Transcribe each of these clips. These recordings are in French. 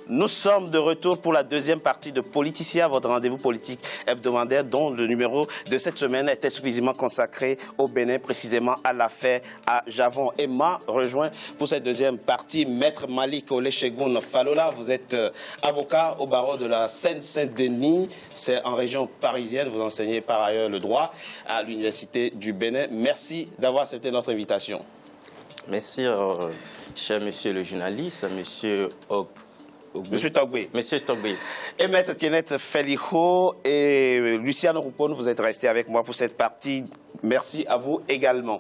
Nous sommes de retour pour la deuxième partie de Politicien, votre rendez-vous politique hebdomadaire dont le numéro de cette semaine est exclusivement consacré au Bénin, précisément à l'affaire à Javon. Et m'a rejoint pour cette deuxième partie Maître Malik Olusegun Falola. Vous êtes avocat au barreau de la Seine-Saint-Denis. C'est en région parisienne. Vous enseignez par ailleurs le droit à l'Université du Bénin. Merci d'avoir accepté notre invitation. Merci, cher monsieur le journaliste, monsieur Togbe. Monsieur Togbe. Et Maître Kenneth Feliho et Luciano Rupon, vous êtes restés avec moi pour cette partie. Merci à vous également.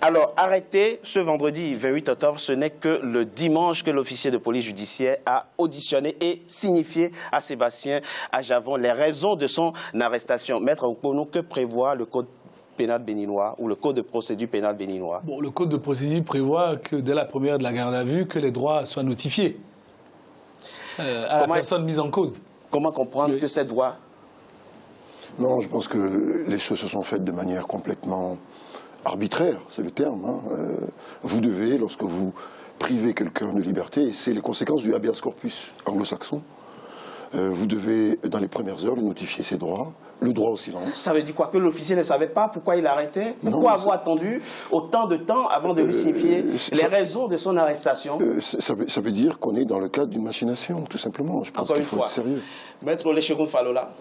Alors, arrêté ce vendredi 28 octobre, ce n'est que le dimanche que l'officier de police judiciaire a auditionné et signifié à Sébastien Ajavon les raisons de son arrestation. Maître Rupon, que prévoit le code pénal béninois ou le code de procédure pénale béninois? Bon, le code de procédure prévoit que dès la première de la garde à vue, que les droits soient notifiés à la personne mise en cause. Comment comprendre que ces droits? Non, je pense que les choses se sont faites de manière complètement arbitraire, c'est le terme. Hein. Vous devez, lorsque vous privez quelqu'un de liberté, et c'est les conséquences du habeas corpus anglo-saxon, vous devez, dans les premières heures, lui notifier ses droits, le droit au silence. Ça veut dire quoi? Que l'officier ne savait pas pourquoi il arrêtait? Pourquoi avoir attendu autant de temps avant de lui signifier les raisons de son arrestation? Ça veut dire qu'on est dans le cadre d'une machination, tout simplement. Je pense qu'il faut être sérieux. Maître Olusegun Falola,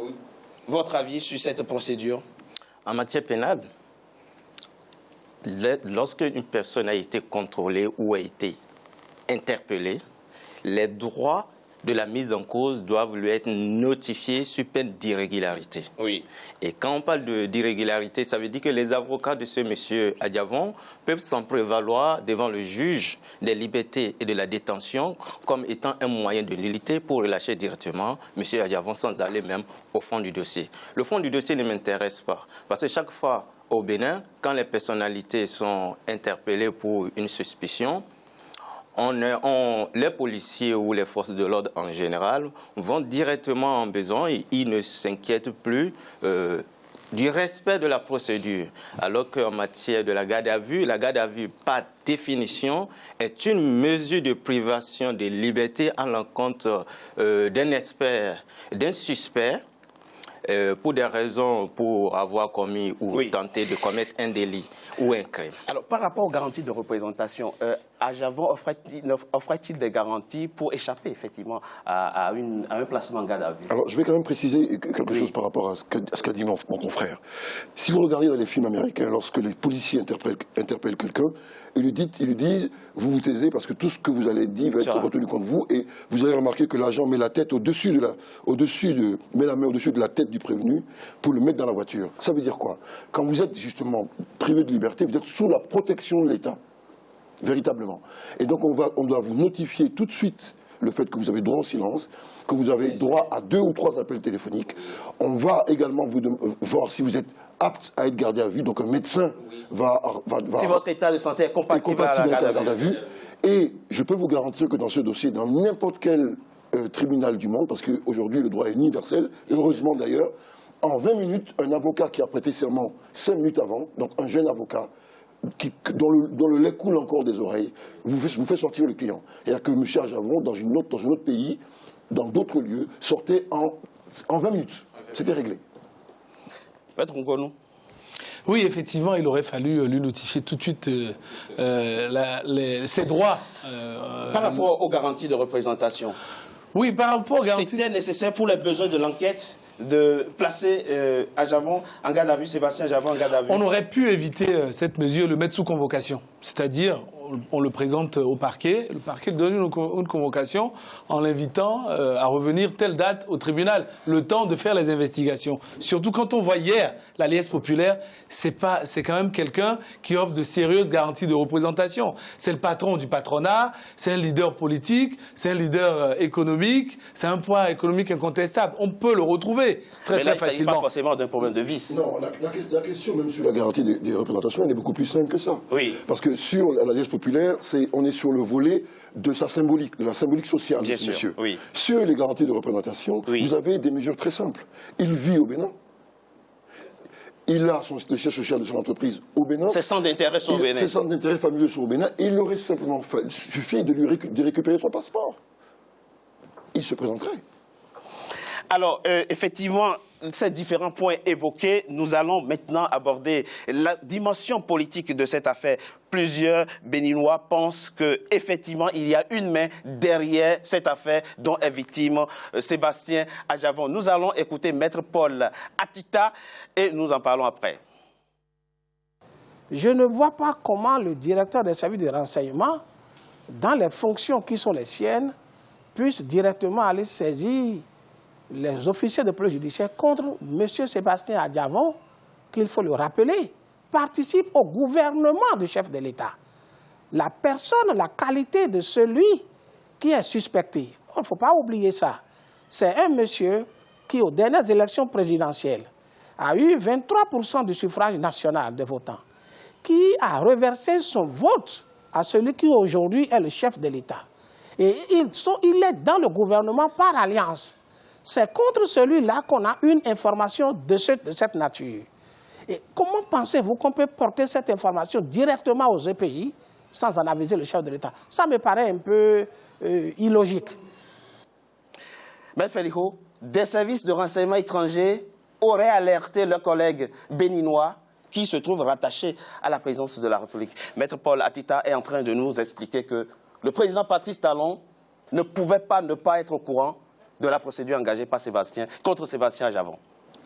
votre avis sur cette procédure? En matière pénale, lorsque une personne a été contrôlée ou a été interpellée, les droits de la mise en cause doivent lui être notifiés sous peine d'irrégularité. Oui. Et quand on parle d'irrégularité, ça veut dire que les avocats de ce monsieur Ajavon peuvent s'en prévaloir devant le juge des libertés et de la détention comme étant un moyen de nullité pour relâcher directement monsieur Ajavon sans aller même au fond du dossier. Le fond du dossier ne m'intéresse pas parce que chaque fois au Bénin, quand les personnalités sont interpellées pour une suspicion, les policiers ou les forces de l'ordre en général vont directement en besoin et ils ne s'inquiètent plus du respect de la procédure. Alors qu'en matière de la garde à vue, par définition, est une mesure de privation de liberté à l'encontre d'un suspect pour des raisons, pour avoir commis ou tenté de commettre un délit ou un crime. Alors, par rapport aux garanties de représentation, Ajavon offrait-il des garanties pour échapper effectivement à un placement en garde à vue? Alors, je vais quand même préciser quelque chose par rapport à ce qu'a dit mon confrère. Si vous regardez dans les films américains, lorsque les policiers interpellent quelqu'un, ils lui disent, vous vous taisez parce que tout ce que vous allez dire va être retenu contre vous, et vous avez remarqué que l'agent met la tête met la main au-dessus de la tête du prévenu pour le mettre dans la voiture. Ça veut dire quoi? Quand vous êtes justement privé de liberté, vous êtes sous la protection de l'État, véritablement. Et donc on doit vous notifier tout de suite le fait que vous avez droit au silence, que vous avez droit à 2 ou 3 appels téléphoniques. On va également vous voir si vous êtes apte à être gardé à vue. Donc un médecin va si votre état de santé est compatible avec la garde à vue. Et je peux vous garantir que dans ce dossier, dans n'importe quel tribunal du monde, parce qu'aujourd'hui le droit est universel, heureusement d'ailleurs, en 20 minutes, un avocat qui a prêté serment 5 minutes avant, donc un jeune avocat, dont le lait coule encore des oreilles, vous fait sortir le client. C'est-à-dire que M. Ajavon, dans un autre pays, dans d'autres lieux, sortait en 20 minutes. C'était réglé. Maître Nkonou. Oui, effectivement, il aurait fallu lui notifier tout de suite ses droits. Par rapport aux garanties de représentation. Oui, par rapport aux garanties. C'était nécessaire pour les besoins de l'enquête de placer Ajavon en garde à vue, Sébastien Ajavon en garde à vue. On aurait pu éviter cette mesure, le mettre sous convocation. C'est-à-dire, on le présente au parquet, le parquet donne une convocation en l'invitant à revenir telle date au tribunal, le temps de faire les investigations. Surtout quand on voit hier l'Alliance populaire, c'est quand même quelqu'un qui offre de sérieuses garanties de représentation. C'est le patron du patronat, c'est un leader politique, c'est un leader économique, c'est un poids économique incontestable. On peut le retrouver très facilement. Il ne s'agit pas forcément d'un problème de vice. Non, la question même sur la garantie des représentations, elle est beaucoup plus simple que ça. Oui. Parce que sur l'Alliance populaire, on est sur le volet de sa symbolique, de la symbolique sociale, bien monsieur. Sûr, oui. Sur les garanties de représentation, vous avez des mesures très simples. Il vit au Bénin. Il a le siège social de son entreprise au Bénin. Ses centres d'intérêt sont au Bénin. Ses centres d'intérêt familiaux sont au Bénin. Il aurait simplement suffi de récupérer son passeport. il se présenterait. Alors, effectivement, ces différents points évoqués, nous allons maintenant aborder la dimension politique de cette affaire. Plusieurs Béninois pensent qu'effectivement, il y a une main derrière cette affaire dont est victime Sébastien Adjavon. Nous allons écouter Maître Paul Atita et nous en parlons après. Je ne vois pas comment le directeur des services de renseignement, dans les fonctions qui sont les siennes, puisse directement aller saisir les officiers de police judiciaire contre M. Sébastien Adjavon, qu'il faut le rappeler, participe au gouvernement du chef de l'État. La personne, la qualité de celui qui est suspecté, il ne faut pas oublier ça. C'est un monsieur qui, aux dernières élections présidentielles, a eu 23% du suffrage national des votants, qui a reversé son vote à celui qui aujourd'hui est le chef de l'État. Et il est dans le gouvernement par alliance. C'est contre celui-là qu'on a une information de cette nature. Et comment pensez-vous qu'on peut porter cette information directement aux EPJ sans en aviser le chef de l'État? Ça me paraît un peu illogique. Maître Féliho, des services de renseignement étrangers auraient alerté leurs collègues béninois qui se trouvent rattachés à la présidence de la République. Maître Paul Atita est en train de nous expliquer que le président Patrice Talon ne pouvait pas ne pas être au courant de la procédure engagée par Sébastien, contre Sébastien Adjavon.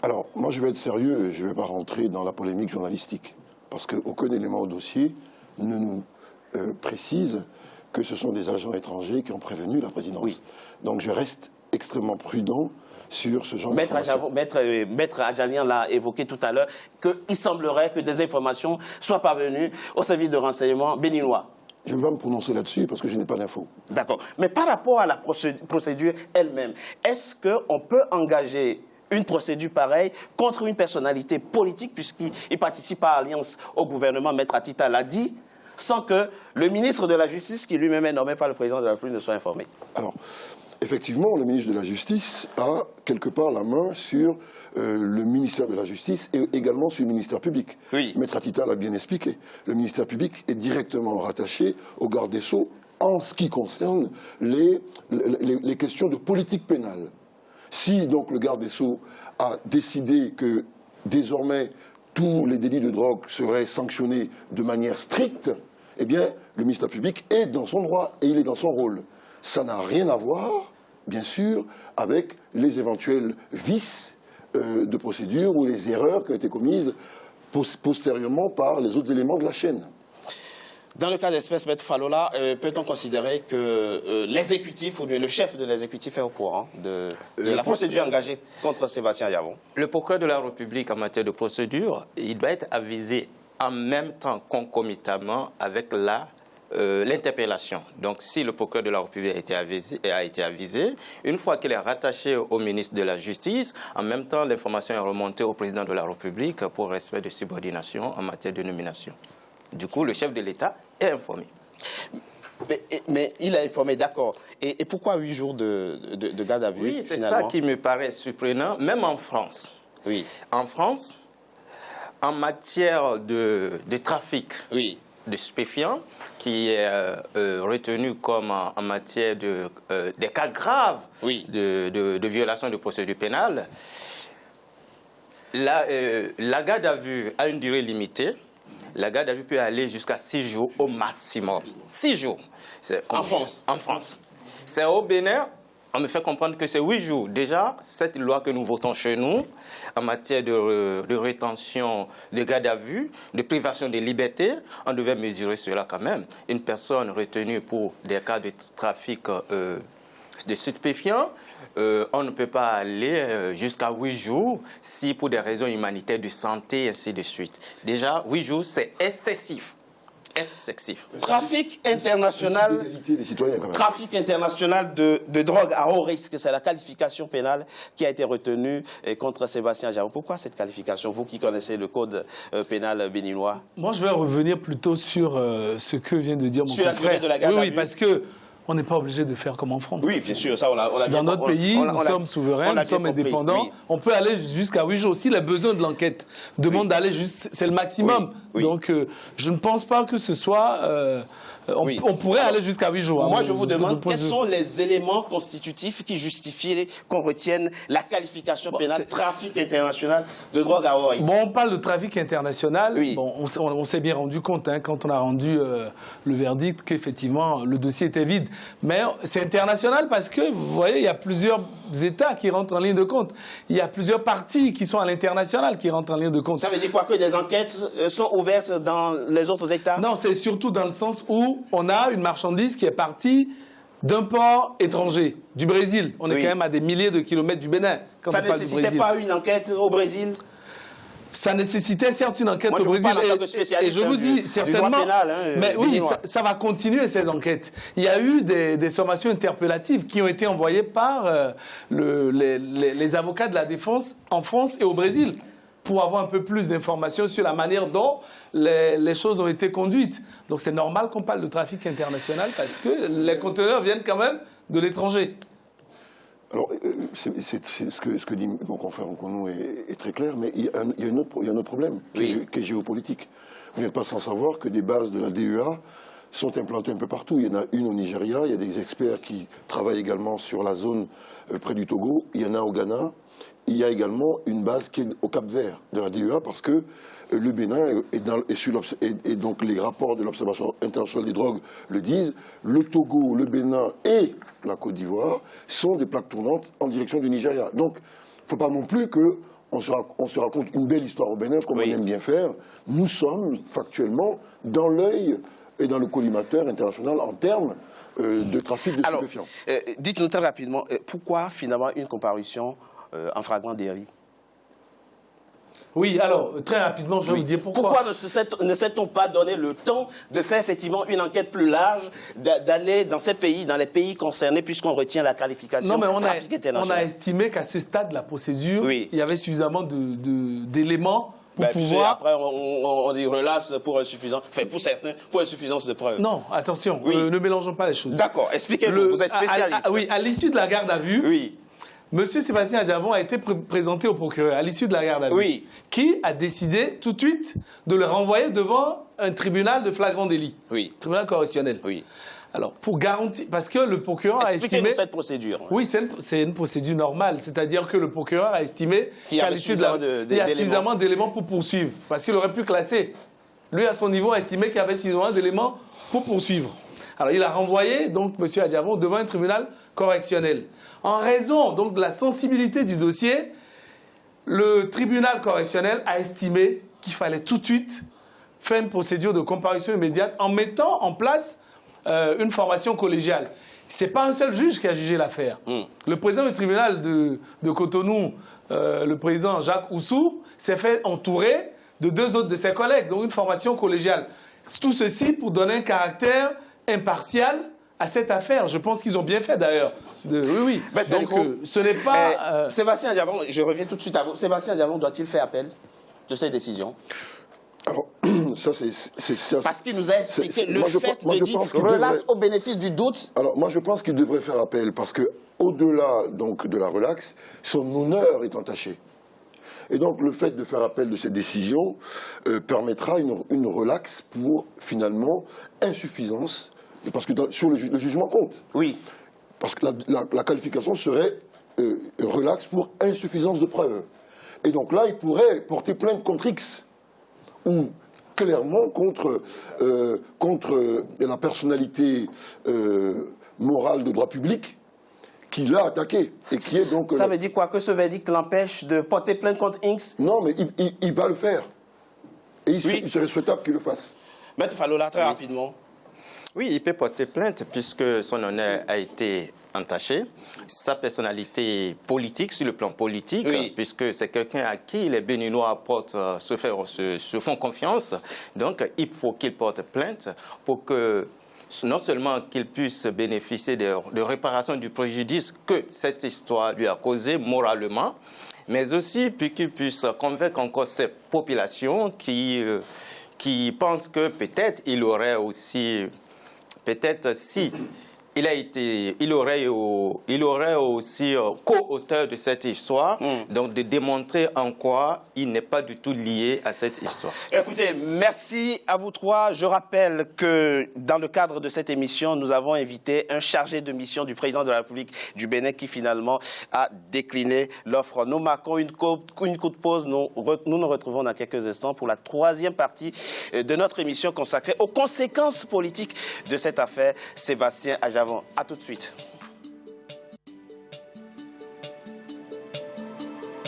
Alors, moi, je vais être sérieux et je ne vais pas rentrer dans la polémique journalistique. Parce qu'aucun élément au dossier ne nous précise que ce sont des agents étrangers qui ont prévenu la présidence. Oui. Donc, je reste extrêmement prudent sur ce genre d'informations. Maître Adjalian l'a évoqué tout à l'heure, qu'il semblerait que des informations soient parvenues au service de renseignement béninois. Je ne vais pas me prononcer là-dessus parce que je n'ai pas d'infos. D'accord. Mais par rapport à la procédure elle-même, est-ce qu'on peut engager une procédure pareille contre une personnalité politique, puisqu'il participe par alliance au gouvernement, Maître Atita l'a dit, sans que le ministre de la Justice, qui lui-même est nommé par le président de la République, ne soit informé? Alors, effectivement, le ministre de la Justice a quelque part la main sur le ministère de la Justice et également sur le ministère public. Oui. Maître Atita l'a bien expliqué. Le ministère public est directement rattaché au garde des Sceaux en ce qui concerne les questions de politique pénale. Si donc le garde des Sceaux a décidé que désormais tous les délits de drogue seraient sanctionnés de manière stricte, eh bien le ministère public est dans son droit et il est dans son rôle. Ça n'a rien à voir, bien sûr, avec les éventuels vices de procédure ou les erreurs qui ont été commises postérieurement par les autres éléments de la chaîne. Dans le cas d'espèce, Maître Falola, peut-on considérer que l'exécutif ou le chef de l'exécutif est au courant de la procédure engagée contre Sébastien Adjavon? Le procureur de la République en matière de procédure, il doit être avisé en même temps, concomitamment avec l'interpellation. Donc, si le procureur de la République a été avisé, une fois qu'il est rattaché au ministre de la Justice, en même temps, l'information est remontée au président de la République pour respect de subordination en matière de nomination. Du coup, le chef de l'État est informé. Mais il est informé, d'accord. Et pourquoi 8 jours de garde à vue? Oui, c'est ça qui me paraît surprenant, même en France. Oui. En France, en matière de trafic de stupéfiants, qui est retenu comme en matière des cas graves de violation de procédure pénale, la garde à vue a une durée limitée. La garde à vue peut aller jusqu'à 6 jours au maximum. 6 jours. En France. En France. C'est au Bénin, on me fait comprendre que c'est 8 jours. Déjà, cette loi que nous votons chez nous, en matière de rétention, de garde à vue, de privation de liberté, on devait mesurer cela quand même. Une personne retenue pour des cas de trafic de stupéfiants, on ne peut pas aller jusqu'à 8 jours si pour des raisons humanitaires de santé et ainsi de suite. Déjà, 8 jours, c'est excessif. Excessif. Trafic international, trafic international de drogue à haut risque, c'est la qualification pénale qui a été retenue contre Sébastien Adjavon. Pourquoi cette qualification, vous qui connaissez le code pénal béninois? Moi, je vais revenir plutôt sur ce que vient de dire mon confrère. Sur la durée de la garde à vue. Oui, parce que on n'est pas obligé de faire comme en France. Oui, bien sûr, ça on a dans notre pays, nous sommes souverains, nous sommes indépendants. Oui. On peut aller jusqu'à 8 jours. Si les besoins de l'enquête demandent d'aller juste, c'est le maximum. Oui. Donc, je ne pense pas que ce soit On pourrait aller jusqu'à 8 jours. Moi, je vous demande quels sont les éléments constitutifs qui justifient qu'on retienne la qualification pénale trafic international de drogue à Haïti. Bon, on parle de trafic international. Oui. Bon, on s'est bien rendu compte quand on a rendu le verdict qu'effectivement le dossier était vide. Mais c'est international parce que, vous voyez, il y a plusieurs États qui rentrent en ligne de compte. Il y a plusieurs parties qui sont à l'international qui rentrent en ligne de compte. Ça veut dire quoi, que des enquêtes sont ouvertes dans les autres États? Non, c'est surtout dans le sens où on a une marchandise qui est partie d'un port étranger, du Brésil. On est quand même à des milliers de kilomètres du Bénin. Ça ne nécessitait pas une enquête au Brésil? Ça nécessitait certes une enquête Moi, au Brésil. Et je vous dis certainement. Pénal, mais oui, ça va continuer ces enquêtes. Il y a eu des sommations interpellatives qui ont été envoyées par les avocats de la défense en France et au Brésil, pour avoir un peu plus d'informations sur la manière dont les choses ont été conduites. Donc c'est normal qu'on parle de trafic international parce que les conteneurs viennent quand même de l'étranger. Alors, ce que dit mon confrère Nkonou est très clair, mais il y a un autre problème qui est géopolitique. Vous n'êtes pas sans savoir que des bases de la DEA sont implantées un peu partout. Il y en a une au Nigeria, il y a des experts qui travaillent également sur la zone près du Togo, il y en a au Ghana. Il y a également une base qui est au Cap-Vert de la DEA parce que le Bénin, et donc les rapports de l'Observatoire internationale des drogues le disent, le Togo, le Bénin et la Côte d'Ivoire sont des plaques tournantes en direction du Nigeria. Donc, il ne faut pas non plus qu'on se raconte une belle histoire au Bénin, comme on aime bien faire. Nous sommes factuellement dans l'œil et dans le collimateur international en termes de trafic de stupéfiants. Dites-nous très rapidement, pourquoi finalement une comparution en flagrant délit? Oui, alors, très rapidement, je vais vous dire pourquoi. Pourquoi ne s'est-on pas donné le temps de faire effectivement une enquête plus large, d'aller dans ces pays, dans les pays concernés, puisqu'on retient la qualification trafic international? On a estimé qu'à ce stade de la procédure, il y avait suffisamment d'éléments pour pouvoir... Après, on dit relace pour insuffisance, enfin pour certains, pour insuffisance de preuves. Non, attention, ne mélangeons pas les choses. D'accord, expliquez-nous, vous êtes spécialiste. Oui, à l'issue de la garde à vue, Monsieur Sébastien Adjavon a été présenté au procureur à l'issue de la garde à vue, qui a décidé tout de suite de le renvoyer devant un tribunal de flagrant délit, tribunal correctionnel. Alors, pour garantir, parce que le procureur a estimé... Expliquez-nous cette procédure. Oui, c'est une procédure normale, c'est-à-dire que le procureur a estimé qu'à l'issue il y a suffisamment d'éléments pour poursuivre, parce qu'il aurait pu classer. Lui, à son niveau, a estimé qu'il y avait suffisamment d'éléments pour poursuivre. Alors, il a renvoyé, donc, M. Adjavon devant un tribunal correctionnel. En raison, donc, de la sensibilité du dossier, le tribunal correctionnel a estimé qu'il fallait tout de suite faire une procédure de comparution immédiate en mettant en place une formation collégiale. Ce n'est pas un seul juge qui a jugé l'affaire. Le président du tribunal de Cotonou, le président Jacques Oussou, s'est fait entourer de 2 autres de ses collègues, donc une formation collégiale. Tout ceci pour donner un caractère impartial à cette affaire. Je pense qu'ils ont bien fait d'ailleurs. Oui. Donc ce n'est pas... Sébastien Adjavon, je reviens tout de suite à vous. Sébastien Adjavon doit-il faire appel de ces décisions? Alors, ça, c'est... Parce qu'il nous a expliqué le fait de dire relaxe au bénéfice du doute. Alors, moi, je pense qu'il devrait faire appel parce que, au-delà donc de la relaxe, son honneur est entaché. Et donc, le fait de faire appel de cette décision permettra une relaxe pour, finalement, insuffisance. Parce que sur le jugement compte. Oui. Parce que la qualification serait relaxe pour insuffisance de preuve. Et donc là, il pourrait porter plainte contre X. Ou clairement contre la personnalité morale de droit public qui l'a attaqué. Et qui est donc, ça veut dire quoi? Que ce verdict l'empêche de porter plainte contre X? Non, mais il va le faire. Et il serait souhaitable qu'il le fasse. Maître Fallola, très rapidement. Oui, il peut porter plainte puisque son honneur a été entaché. Sa personnalité politique, sur le plan politique, puisque c'est quelqu'un à qui les Béninois se font confiance. Donc, il faut qu'il porte plainte pour que non seulement qu'il puisse bénéficier de réparation du préjudice que cette histoire lui a causé moralement, mais aussi puis qu'il puisse convaincre encore ces populations qui pensent que peut-être il aurait aussi... Peut-être si il aurait aussi co-auteur de cette histoire, donc de démontrer en quoi il n'est pas du tout lié à cette histoire. Écoutez, merci à vous trois. Je rappelle que dans le cadre de cette émission, nous avons invité un chargé de mission du président de la République du Bénin qui finalement a décliné l'offre. Nous marquons une courte pause. Nous nous retrouvons dans quelques instants pour la troisième partie de notre émission consacrée aux conséquences politiques de cette affaire. Sébastien Adjavon, à tout de suite.